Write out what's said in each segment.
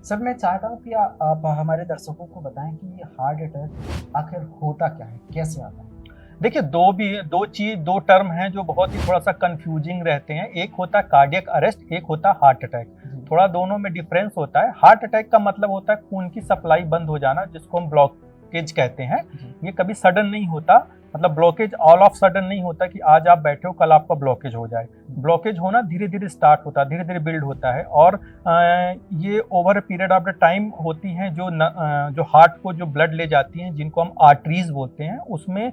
Sir मैं चाहता हूँ कि आप हमारे दर्शकों को बताएं कि हार्ट अटैक आखिर होता क्या है, कैसे आता है? देखिए, दो टर्म हैं जो बहुत ही थोड़ा सा कंफ्यूजिंग रहते हैं। एक होता है कार्डियक अरेस्ट, एक होता है हार्ट अटैक। जी। थोड़ा दोनों में डिफरेंस होता है। हार्ट अटैक का मतलब होता है खून की सप्लाई बंद हो जाना, जिसको हम ब्लॉकेज कहते हैं। जी। ये कभी सडन नहीं होता, मतलब ब्लॉकेज ऑल ऑफ सडन नहीं होता कि आज आप बैठे हो कल आपका ब्लॉकेज हो जाए। ब्लॉकेज होना धीरे धीरे स्टार्ट होता है, धीरे धीरे बिल्ड होता है, और ये over period of the time होती हैं। जो हार्ट को जो ब्लड ले जाती हैं, जिनको हम आर्टरीज बोलते हैं, उसमें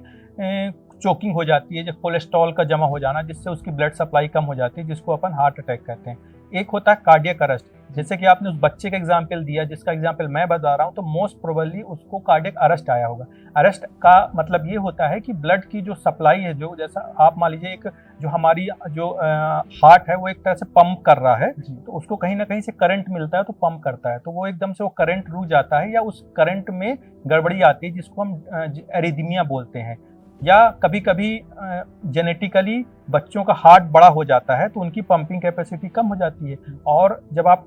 चोकिंग हो जाती है, जो कोलेस्ट्रॉल का जमा हो जाना, जिससे उसकी ब्लड सप्लाई कम हो जाती है, जिसको अपन हार्ट अटैक कहते हैं। एक होता है कार्डियक अरेस्ट, जैसे कि आपने उस बच्चे का एग्जाम्पल दिया, जिसका एग्जाम्पल मैं बता रहा हूँ, तो मोस्ट प्रोबेबली उसको कार्डियक अरेस्ट आया होगा। अरेस्ट का मतलब ये होता है कि ब्लड की जो सप्लाई है, जो जैसा आप मान लीजिए एक जो हमारी जो हार्ट है वो एक तरह से पंप कर रहा है, तो उसको कहीं ना कहीं से करंट मिलता है तो पंप करता है, तो वो एकदम से वो करंट रुक जाता है, या उस करंट में गड़बड़ी आती है, जिसको हम एरिथमिया बोलते हैं। या कभी कभी जेनेटिकली बच्चों का हार्ट बड़ा हो जाता है तो उनकी पंपिंग कैपेसिटी कम हो जाती है, और जब आप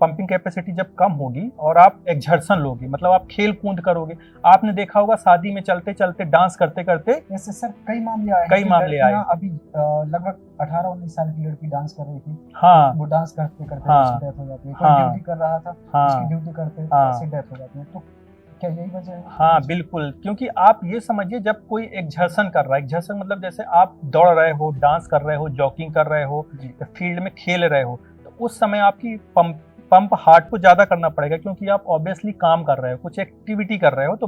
पंपिंग कैपेसिटी जब कम होगी और आप एक्सर्शन लोगे, मतलब आप खेल कूद करोगे। आपने देखा होगा शादी में चलते चलते डांस करते करते, ऐसे सर कई मामले आए हैं कई कि मामले आए। अभी लगभग 18-19 साल की लड़की डांस कर रही थी। हाँ, वो डांस करते करते हाँ, उसकी डेथ हो जाती है। कोई हाँ, ड्यूटी कर रहा था, हाँ, उसकी ड्यूटी करते हाँ, ऐसे डेथ हो जाती है। तो क्या यही वजह है? हाँ, बिल्कुल। क्योंकि आप ये समझिए, जब कोई एक्सर्शन कर रहा है, एक्सर्शन मतलब जैसे आप दौड़ रहे हो, डांस कर रहे हो, जॉगिंग कर रहे हो, या फील्ड में खेल रहे हो, तो उस समय आपकी पंप हार्ट को ज़्यादा करना पड़ेगा, क्योंकि आप ऑब्वियसली काम कर रहे हो, कुछ एक्टिविटी कर रहे हो, तो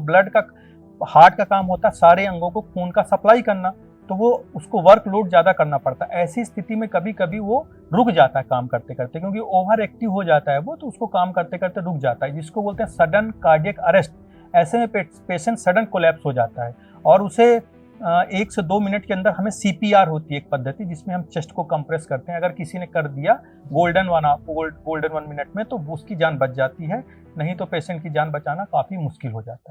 हार्ट का काम होता है सारे अंगों को खून का सप्लाई करना, तो वो उसको वर्कलोड ज़्यादा करना पड़ता है। ऐसी स्थिति में कभी कभी वो रुक जाता है काम करते करते, क्योंकि ओवर एक्टिव हो जाता है वो, तो उसको काम करते करते रुक जाता है, जिसको बोलते हैं सडन कार्डियक अरेस्ट। ऐसे में पेशेंट सडन कोलैप्स हो जाता है, और उसे 1 से 2 मिनट के अंदर हमें सीपीआर होती है एक पद्धति, जिसमें हम चेस्ट को कंप्रेस करते हैं। अगर किसी ने कर दिया गोल्डन 1 मिनट में, तो उसकी जान बच जाती है, नहीं तो पेशेंट की जान बचाना काफ़ी मुश्किल हो जाता है।